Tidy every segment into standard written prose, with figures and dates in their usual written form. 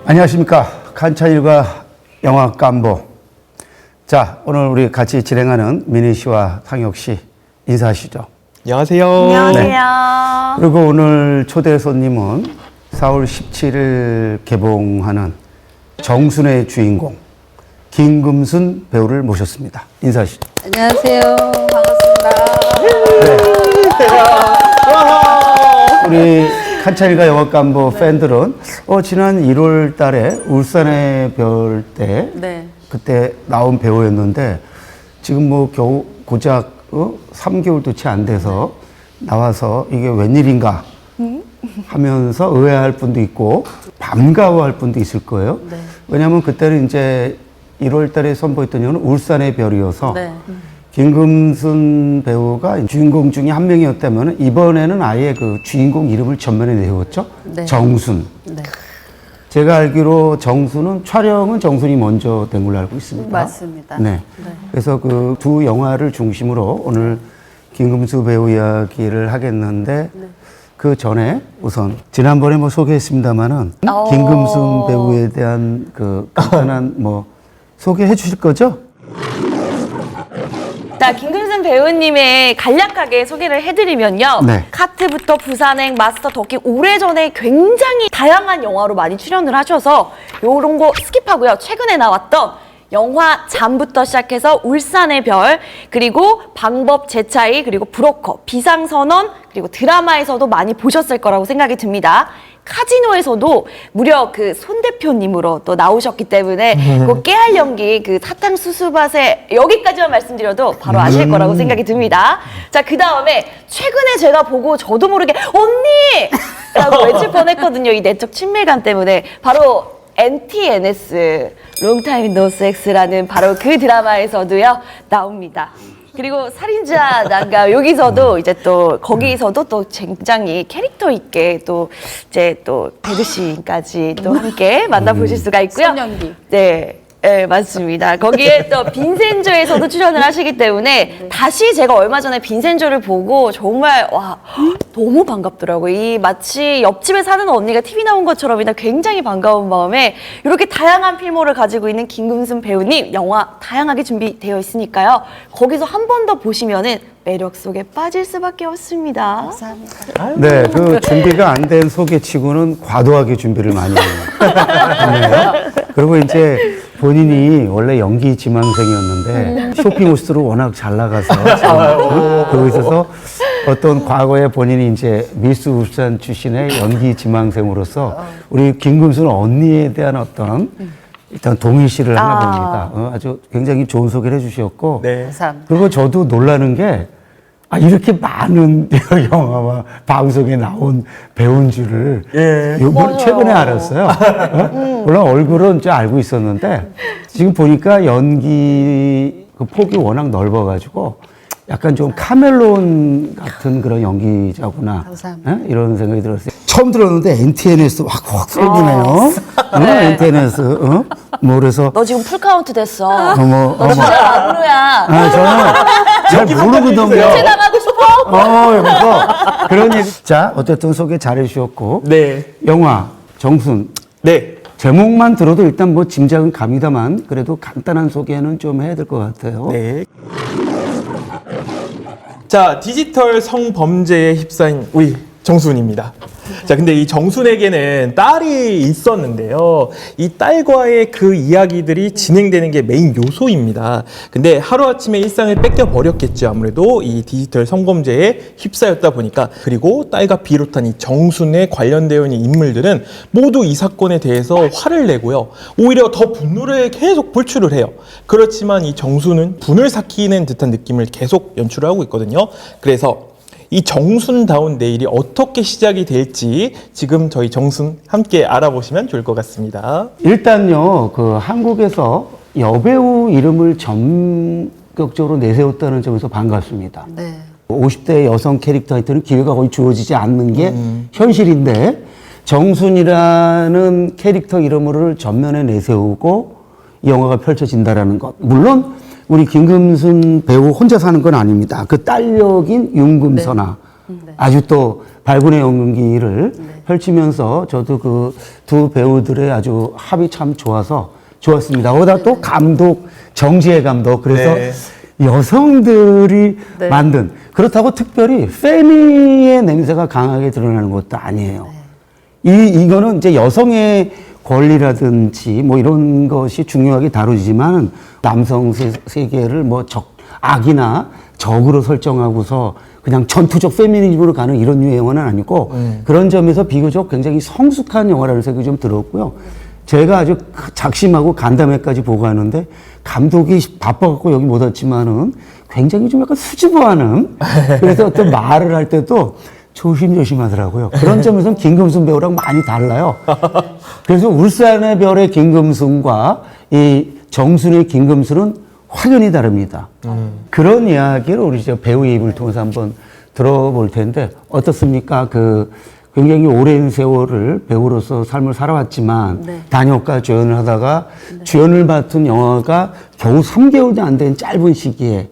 안녕하십니까. 칸차일과 영화 깜보. 자, 오늘 우리 같이 진행하는 민희 씨와 상혁 씨 인사하시죠. 안녕하세요. 안녕하세요. 그리고 오늘 초대 손님은 4월 17일 개봉하는 정순의 주인공 김금순 배우를 모셨습니다. 인사하시죠. 안녕하세요. 반갑습니다. 우리 칸차일과 영화 깜보 팬들은 지난 1월 달에 울산의 별 때 네. 그때 나온 배우였는데 지금 뭐 겨우 고작 3개월도 채 안 돼서 나와서 이게 웬일인가 하면서 의아할 분도 있고 반가워할 분도 있을 거예요. 네. 왜냐하면 그때는 이제 1월 달에 선보였던 영화는 울산의 별이어서 네. 김금순 배우가 주인공 중에 한 명이었다면 이번에는 아예 그 주인공 이름을 전면에 내었죠. 네. 정순. 네. 제가 알기로 정순은 촬영은 정순이 먼저 된 걸로 알고 있습니다. 맞습니다. 네. 네. 그래서 그 두 영화를 중심으로 오늘 김금수 배우 이야기를 하겠는데 그 전에 우선 지난번에 뭐 소개했습니다만은 김금순 배우에 대한 그 간단한 뭐 소개해 주실 거죠? 자, 김금순 배우님의 간략하게 소개를 해드리면요. 네. 카트부터 부산행, 마스터 덕기 오래전에 굉장히 다양한 영화로 많이 출연을 하셔서 요런 거 스킵하고요. 최근에 나왔던 영화 잠부터 시작해서 울산의 별, 그리고 방법 제 차이, 그리고 브로커, 비상선언, 그리고 드라마에서도 많이 보셨을 거라고 생각이 듭니다. 카지노에서도 무려 그 손 대표님으로 또 나오셨기 때문에 그 깨알 연기, 그 사탕수수밭에 여기까지만 말씀드려도 바로 아실 거라고 생각이 듭니다. 자, 그 다음에 최근에 제가 보고 저도 모르게 언니! 라고 외칠 뻔했거든요. 이 내적 친밀감 때문에. 바로 NTNS, 롱타임 노섹스라는 바로 그 드라마에서도요, 나옵니다. 그리고 살인자 난가 여기서도 이제 또 거기서도 또 굉장히 캐릭터 있게 또 이제 또 배드 씨까지 또 함께 만나보실 수가 있고요. 손연기. 네. 네, 맞습니다. 거기에 또 빈센조에서도 출연을 하시기 때문에 다시 제가 얼마 전에 빈센조를 보고 정말 와 너무 반갑더라고요. 이 마치 옆집에 사는 언니가 TV 나온 것처럼 굉장히 반가운 마음에 이렇게 다양한 필모를 가지고 있는 김금순 배우님 영화 다양하게 준비되어 있으니까요. 거기서 한 번 더 보시면은 매력 속에 빠질 수밖에 없습니다. 감사합니다. 네, 그 준비가 안 된 소개치고는 과도하게 준비를 많이 했네요. 그리고 이제 본인이 원래 연기 지망생이었는데 쇼핑 호스트로 워낙 잘 나가서 그러고 있어서 어떤 과거에 본인이 이제 미스 울산 출신의 연기 지망생으로서 우리 김금순 언니에 대한 어떤 일단 동의시를 하나 봅니다. 아주 굉장히 좋은 소개를 해주셨고 네. 감사합니다. 그리고 저도 놀라는 게 이렇게 많은 영화와 방송에 나온 배우인 줄을 요번 최근에 알았어요. 물론 얼굴은 이제 알고 있었는데 지금 보니까 연기 그 폭이 워낙 넓어가지고 약간 좀 카멜론 같은 그런 연기자구나. 감사합니다. 예? 이런 생각이 들었어요. 처음 들었는데 NTNS 확 쏘기네요. NTNS. 뭐 그래서 너 지금 풀카운트 됐어. 뭐 너 진짜 마그로야. 저는 잘 모르거든요. 나가고 싶어? 여기서 그런 얘기. 자, 어쨌든 소개 잘해 주셨고. 네. 영화, 정순. 네. 제목만 들어도 일단 뭐 짐작은 갑니다만 그래도 간단한 소개는 좀 해야 될 것 같아요. 네. 자, 디지털 성범죄에 휩싸인 우리 정순입니다. 자, 근데 이 정순에게는 딸이 있었는데요. 이 딸과의 그 이야기들이 진행되는 게 메인 요소입니다. 근데 하루아침에 일상을 뺏겨버렸겠죠. 아무래도 이 디지털 성범죄에 휩싸였다 보니까. 그리고 딸과 비롯한 이 정순에 관련되어 있는 인물들은 모두 이 사건에 대해서 화를 내고요. 오히려 더 분노를 계속 불출을 해요. 그렇지만 이 정순은 분을 삭히는 듯한 느낌을 계속 연출을 하고 있거든요. 그래서 이 정순다운 내일이 어떻게 시작이 될지 지금 저희 정순 함께 알아보시면 좋을 것 같습니다. 일단요, 그 한국에서 여배우 이름을 전격적으로 내세웠다는 점에서 반갑습니다. 네. 50대 여성 캐릭터한테는 기회가 거의 주어지지 않는 게 현실인데 정순이라는 캐릭터 이름을 전면에 내세우고 이 영화가 펼쳐진다라는 것. 물론 우리 김금순 배우 혼자 사는 건 아닙니다. 그 딸역인 윤금선아 아주 또 발군의 연기를 펼치면서 저도 그 두 배우들의 아주 합이 참 좋았습니다. 거기다 또 감독, 정지혜 감독. 그래서 네. 여성들이 네. 만든, 그렇다고 특별히 페미의 냄새가 강하게 드러나는 것도 아니에요. 이거는 이제 여성의 권리라든지 뭐 이런 것이 중요하게 다루지만 남성 세계를 뭐 악이나 적으로 설정하고서 그냥 전투적 페미니즘으로 가는 이런 류의 영화는 아니고 그런 점에서 비교적 굉장히 성숙한 영화라는 생각이 좀 들었고요. 제가 아주 작심하고 간담회까지 보고 하는데 감독이 바빠갖고 여기 못 왔지만은 굉장히 좀 약간 수줍어하는, 그래서 어떤 말을 할 때도 조심조심하더라고요. 그런 점에서는 김금순 배우랑 많이 달라요. 그래서 울산의 별의 김금순과 이 정순의 김금순은 확연히 다릅니다. 그런 이야기를 우리 저 배우의 입을 통해서 한번 들어볼 텐데 어떻습니까? 그 굉장히 오랜 세월을 배우로서 삶을 살아왔지만 단역과 주연을 하다가 주연을 맡은 영화가 겨우 3개월도 안 된 짧은 시기에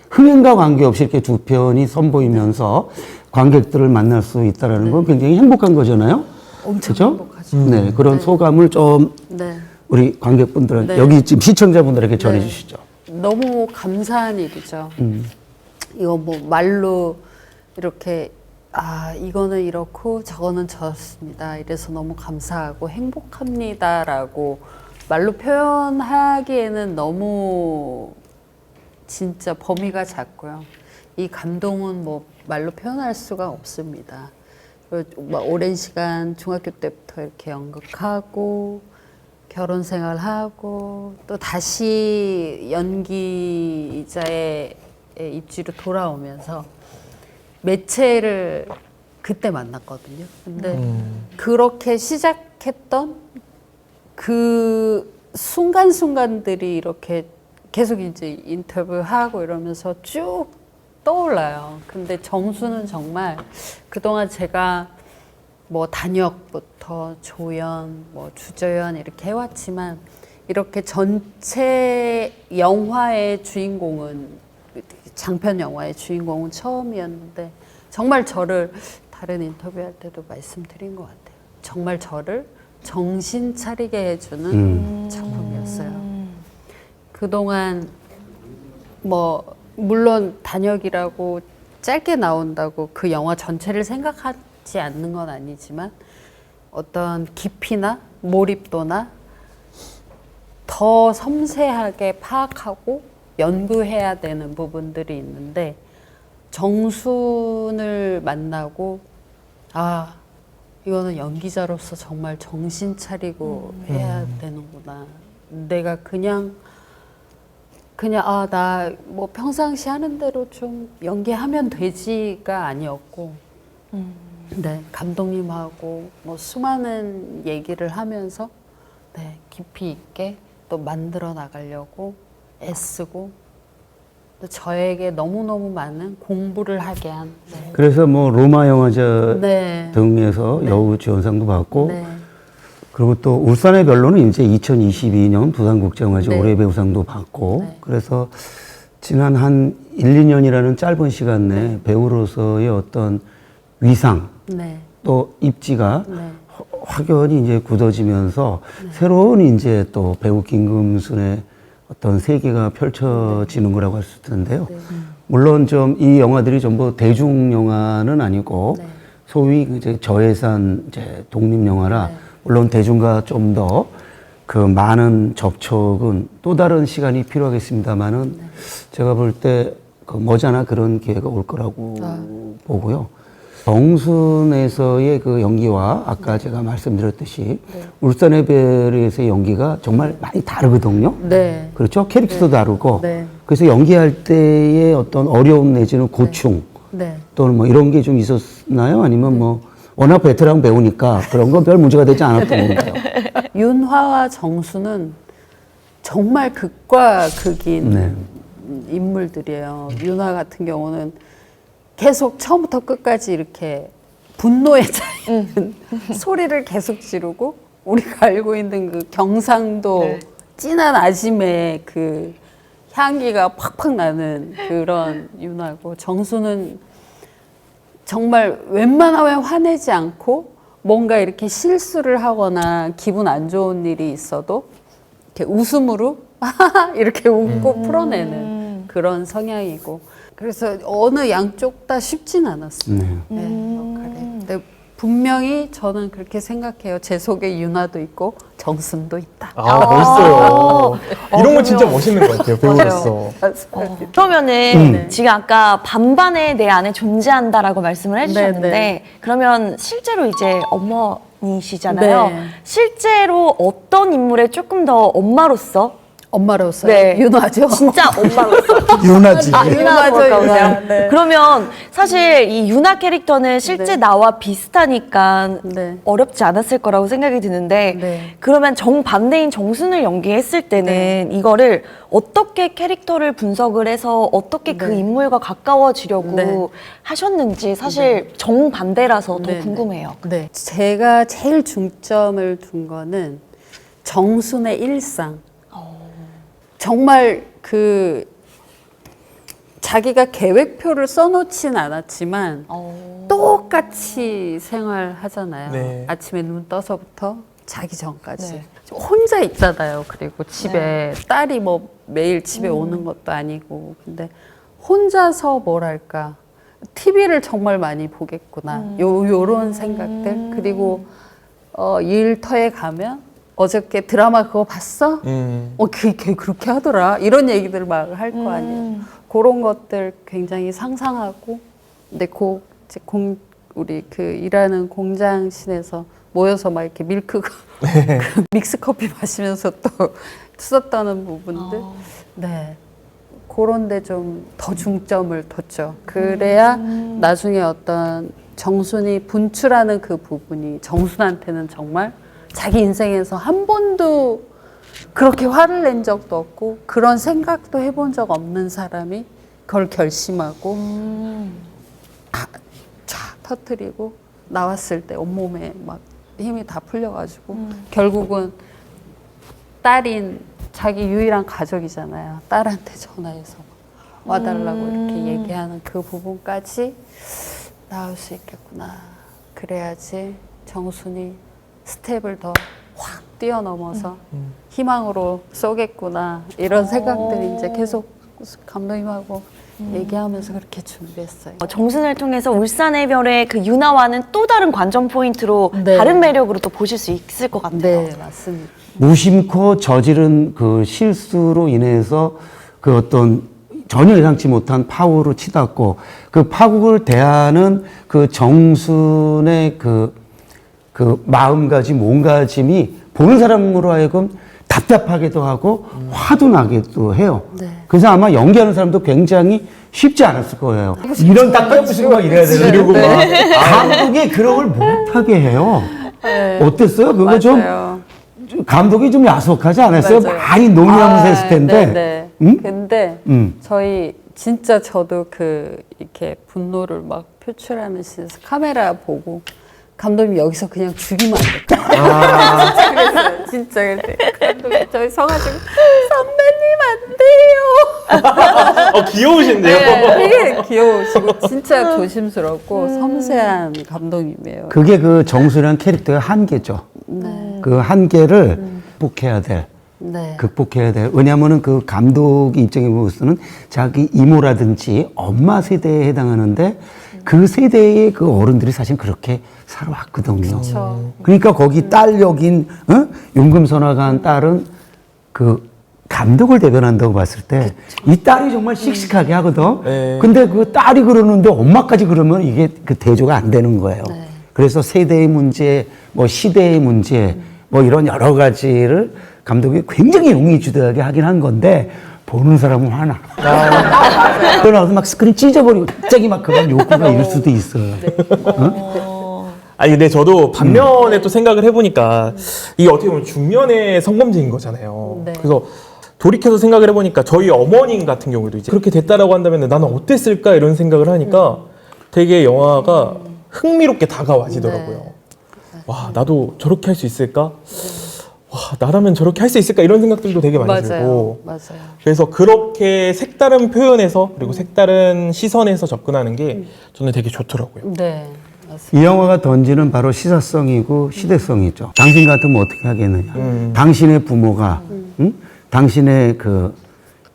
흥행과 관계없이 이렇게 두 편이 선보이면서 관객들을 만날 수 있다는 건 굉장히 행복한 거잖아요. 엄청 그죠? 행복하죠. 네, 그런 소감을 좀 우리 관객분들한테, 여기 지금 시청자분들에게 전해주시죠. 너무 감사한 일이죠. 이거 뭐 말로 이렇게 이거는 이렇고 저거는 저렇습니다. 이래서 너무 감사하고 행복합니다라고 말로 표현하기에는 너무 진짜 범위가 작고요. 이 감동은 뭐 말로 표현할 수가 없습니다. 오랜 시간 중학교 때부터 이렇게 연극하고 결혼 생활하고 또 다시 연기자의 입지로 돌아오면서 매체를 그때 만났거든요. 근데 그렇게 시작했던 그 순간순간들이 이렇게 계속 이제 인터뷰하고 이러면서 쭉 떠올라요. 근데 정수는 정말 그동안 제가 뭐 단역부터 조연, 뭐 주조연 이렇게 해왔지만 이렇게 전체 영화의 주인공은, 장편 영화의 주인공은 처음이었는데 정말 저를, 다른 인터뷰할 때도 말씀드린 것 같아요. 정말 저를 정신 차리게 해주는 작품이었어요. 그동안 뭐 물론 단역이라고 짧게 나온다고 그 영화 전체를 생각하지 않는 건 아니지만 어떤 깊이나 몰입도나 더 섬세하게 파악하고 연구해야 되는 부분들이 있는데 정순을 만나고 이거는 연기자로서 정말 정신 차리고 해야 되는구나. 내가 그냥 나 뭐 평상시 하는 대로 좀 연기하면 되지가 아니었고, 네, 감독님하고 뭐 수많은 얘기를 하면서 깊이 있게 또 만들어 나가려고 애쓰고 또 저에게 너무너무 많은 공부를 하게 한. 그래서 뭐 로마 영화제 등에서 여우 주연상도 받고, 그리고 또 울산의 별로는 이제 2022년 부산국제영화제 올해 배우상도 받고, 그래서 지난 한 1, 2년이라는 짧은 시간 내에 배우로서의 어떤 위상, 또 입지가 확연히 이제 굳어지면서 새로운 이제 또 배우 김금순의 어떤 세계가 펼쳐지는 거라고 할 수 있는데요. 물론 좀 이 영화들이 전부 대중 영화는 아니고 소위 이제 저예산 이제 독립 영화라 물론 대중과 좀 더 그 많은 접촉은 또 다른 시간이 필요하겠습니다만은 제가 볼 때 그 머지않아 그런 기회가 올 거라고 보고요. 정순에서의 그 연기와 아까 제가 말씀드렸듯이 울산의 별에서의 연기가 정말 많이 다르거든요. 그렇죠? 캐릭터도 다르고. 그래서 연기할 때의 어떤 어려움 내지는 고충 또는 뭐 이런 게 좀 있었나요? 아니면 뭐 워낙 베테랑 배우니까 그런 건 별 문제가 되지 않았던 건가요? 윤화와 정수는 정말 극과 극인 인물들이에요. 윤화 같은 경우는 계속 처음부터 끝까지 이렇게 분노에 차이는 소리를 계속 지르고, 우리가 알고 있는 그 경상도 진한 아짐의 그 향기가 팍팍 나는 그런 윤화고, 정수는 정말 웬만하면 화내지 않고 뭔가 이렇게 실수를 하거나 기분 안 좋은 일이 있어도 이렇게 웃음으로 이렇게 웃고 풀어내는 그런 성향이고 그래서 어느 양쪽 다 쉽진 않았어요. 네, 역할이. 근데 분명히 저는 그렇게 생각해요. 제 속에 윤아도 있고 정순도 있다. 멋있어요. 이런 건 진짜 그러면- 멋있는 것 같아요, 배우로서. 그러면은 지금 아까 반반의 내 안에 존재한다라고 말씀을 해주셨는데 네. 그러면 실제로 이제 어머니시잖아요. 네. 실제로 어떤 인물에 조금 더 엄마로서 엄마로서요. 네. 윤아죠. 진짜 엄마로서 유나지. 유나로 가까우세요. 유나. 네. 그러면 사실 이 유나 캐릭터는 실제 나와 비슷하니까 네. 어렵지 않았을 거라고 생각이 드는데 네. 그러면 정반대인 정순을 연기했을 때는 이거를 어떻게 캐릭터를 분석을 해서 어떻게 그 네. 인물과 가까워지려고 네. 하셨는지 사실 정반대라서 더 네. 궁금해요. 네. 제가 제일 중점을 둔 거는 정순의 일상. 정말 그 자기가 계획표를 써놓진 않았지만 똑같이 생활하잖아요. 네. 아침에 눈 떠서부터 자기 전까지. 네. 혼자 있잖아요. 그리고 집에 딸이 뭐 매일 집에 오는 것도 아니고. 근데 혼자서 뭐랄까. TV를 정말 많이 보겠구나. 요런 생각들. 그리고 일터에 가면 어저께 드라마 그거 봤어? 걔 그렇게 하더라. 이런 얘기들 막 할 거 아니에요. 그런 것들 굉장히 상상하고, 근데 우리 그 일하는 공장신에서 모여서 막 이렇게 그 믹스 커피 마시면서 또 썼다는 부분들. 네. 그런데 좀 더 중점을 뒀죠. 그래야 나중에 어떤 정순이 분출하는 그 부분이 정순한테는 정말 자기 인생에서 한 번도 그렇게 화를 낸 적도 없고 그런 생각도 해본 적 없는 사람이 그걸 결심하고 쫙 터뜨리고 나왔을 때 온몸에 막 힘이 다 풀려가지고 결국은 딸인 자기 유일한 가족이잖아요. 딸한테 전화해서 와달라고 이렇게 얘기하는 그 부분까지 나올 수 있겠구나. 그래야지 정순이 스텝을 더 확 뛰어넘어서 희망으로 쏘겠구나 이런 생각들이 이제 계속 감독님하고 얘기하면서 그렇게 준비했어요. 정순을 통해서 울산의 별의 그 유나와는 또 다른 관전 포인트로 네. 다른 매력으로 또 보실 수 있을 것 같아요. 네, 맞습니다. 무심코 저지른 그 실수로 인해서 그 어떤 전혀 예상치 못한 파국으로 치닫고 그 파국을 대하는 그 정순의 그 마음가짐, 몸가짐이 보는 사람으로 하여금 답답하기도 하고 화도 나기도 해요. 네. 그래서 아마 연기하는 사람도 굉장히 쉽지 않았을 거예요. 이런 딱 깨부수고 막 이래야 이러고 되는데 감독이 그런 걸 못하게 해요. 어땠어요? 그거 좀 맞아요. 감독이 좀 야속하지 않았어요? 맞아요. 많이 논의하면서 했을 텐데. 네. 응? 근데 응. 진짜 저도 이렇게 분노를 막 표출하는 씬에서 카메라 보고 감독님 여기서 그냥 죽이면 안 될까? 진짜 그랬어요. 진짜 그랬어요. 감독님 저희 서가지고 선배님 안 돼요. 귀여우신데요? 되게 귀여우시고 진짜 조심스럽고 섬세한 감독님이에요. 그게 그 정수란 캐릭터의 한계죠. 그 한계를 극복해야 될. 네. 극복해야 돼. 왜냐하면은 그 감독의 입장에 보면은 자기 이모라든지 엄마 세대에 해당하는데 그 세대의 그 어른들이 사실 그렇게 살아왔거든요. 그쵸. 그러니까 거기 딸 역인 용금선화가 딸은 그 감독을 대변한다고 봤을 때 이 딸이 정말 씩씩하게 하거든. 네. 근데 그 딸이 그러는데 엄마까지 그러면 이게 그 대조가 안 되는 거예요. 네. 그래서 세대의 문제, 뭐 시대의 문제, 뭐 이런 여러 가지를 감독이 굉장히 용의주도하게 하긴 한 건데 보는 사람은 화나. 그러나서 막 스크린 찢어버리고 갑자기 막 그런 욕구가 이럴 수도 있어요. 아니 근데 저도 반면에 또 생각을 해보니까 이게 어떻게 보면 중년의 성범죄인 거잖아요. 네. 그래서 돌이켜서 생각을 해보니까 저희 어머님 같은 경우도 이제 그렇게 됐다라고 한다면 나는 어땠을까 이런 생각을 하니까 되게 영화가 흥미롭게 다가와지더라고요. 와 나도 저렇게 할 수 있을까? 와 나라면 저렇게 할 수 있을까 이런 생각들도 되게 많이 들고 맞아요. 그래서 그렇게 색다른 표현에서 그리고 색다른 시선에서 접근하는 게 저는 되게 좋더라고요. 네. 맞습니다. 이 영화가 던지는 바로 시사성이고 시대성이죠. 당신 같으면 어떻게 하겠느냐. 당신의 부모가, 응? 당신의 그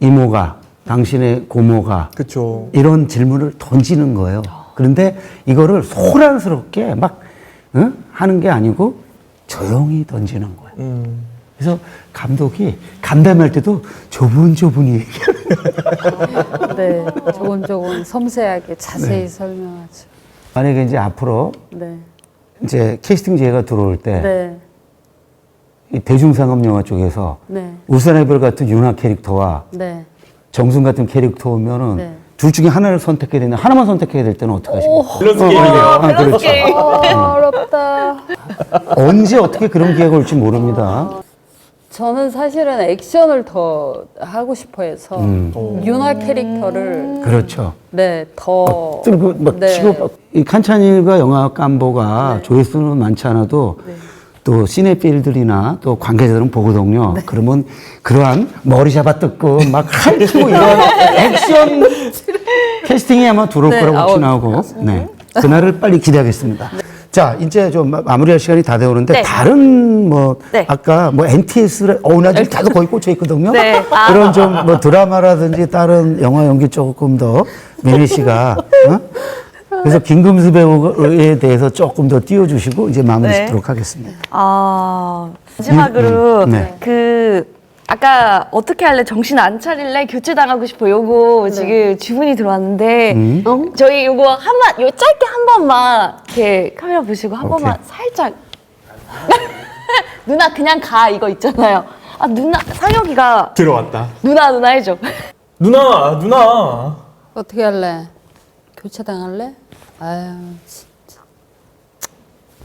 이모가, 당신의 고모가 그렇죠. 이런 질문을 던지는 거예요. 그런데 이거를 소란스럽게 막 응? 하는 게 아니고 조용히 던지는 거예요. 그래서 감독이 간담회할 때도 조분조분히 얘기해요. 네. 조곤조곤 섬세하게 자세히 설명하죠. 만약에 이제 앞으로 네. 이제 캐스팅 제의가 들어올 때 네. 이 대중상업 영화 쪽에서 네. 우산의 별 같은 윤화 캐릭터와 네. 정순 같은 캐릭터 오면은 네. 둘 중에 하나를 선택해야 되는데 하나만 선택해야 될 때는 어떻게 하십니까? 밸런스 게임이네요. 그렇죠. 어렵다. 언제 어떻게 그런 기회가 올지 모릅니다. 저는 사실은 액션을 더 하고 싶어 해서 윤화 캐릭터를 그렇죠. 네, 더 그리고 막 네. 치고 이 칸차닐과 영화 깜보가 조회수는 많지 않아도 또 시네필들이나 또 관계자들은 보거든요. 그러면 그러한 머리 잡아 뜯고 막 핥고 이런 액션 캐스팅이 아마 들어올 네, 거라고 확신하고 네. 그날을 빨리 기대하겠습니다. 자, 이제 좀 마무리할 시간이 다 되어오는데 네. 다른 뭐 네. 아까 뭐 NTS를 나 지금 다들 거기 꽂혀 있거든요. 네. 그런 좀 뭐 드라마라든지 다른 영화 연기 조금 더 미니 씨가 그래서 김금수 배우에 대해서 조금 더 띄워주시고 이제 마무리 네. 짓도록 하겠습니다. 마지막으로 네. 그 아까 어떻게 할래 정신 안 차릴래 교체 당하고 싶어 요거 지금 주문이 들어왔는데 저희 요거 요 짧게 한 번만 이렇게 카메라 보시고 한 번만 살짝 누나 그냥 가 이거 있잖아요. 아 누나 상혁이가 들어왔다. 누나 해줘. 누나. 어떻게 할래? 교체 당할래? 아유 진짜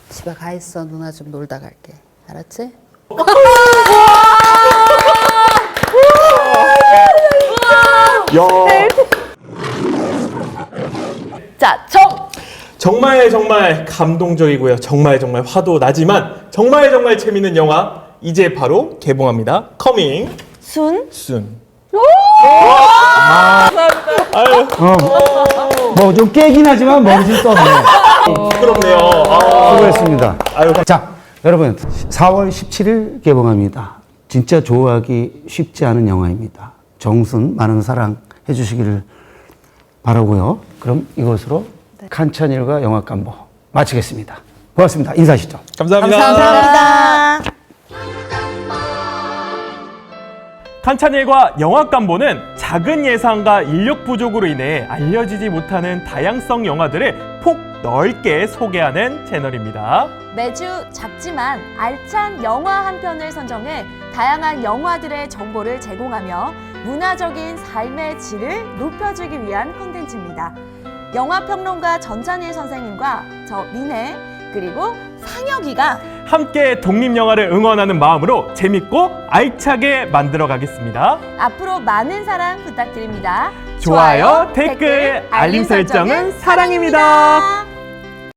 집에 가 있어. 누나 좀 놀다 갈게. 알았지? 야. 자 정말 감동적이고요. 정말 화도 나지만 정말 재밌는 영화 이제 바로 개봉합니다. 커밍 순. 뭐 좀 깨긴 하지만 머리는 떴네. 부끄럽네요. 수고했습니다. 아유, 자, 여러분 4월 17일 개봉합니다. 진짜 좋아하기 쉽지 않은 영화입니다. 정순 많은 사랑 해주시기를 바라고요. 그럼 이것으로 칸차닐과 영화 깜보 마치겠습니다. 고맙습니다. 인사하시죠. 감사합니다. 감사합니다. 칸차닐과 영화깜보는 작은 예산과 인력 부족으로 인해 알려지지 못하는 다양성 영화들을 폭 넓게 소개하는 채널입니다. 매주 작지만 알찬 영화 한 편을 선정해 다양한 영화들의 정보를 제공하며 문화적인 삶의 질을 높여주기 위한 콘텐츠입니다. 영화평론가 전찬일 선생님과 저 민혜 그리고 상혁이가 함께 독립영화를 응원하는 마음으로 재밌고 알차게 만들어 가겠습니다. 앞으로 많은 사랑 부탁드립니다. 좋아요, 댓글, 알림 설정은 사랑입니다.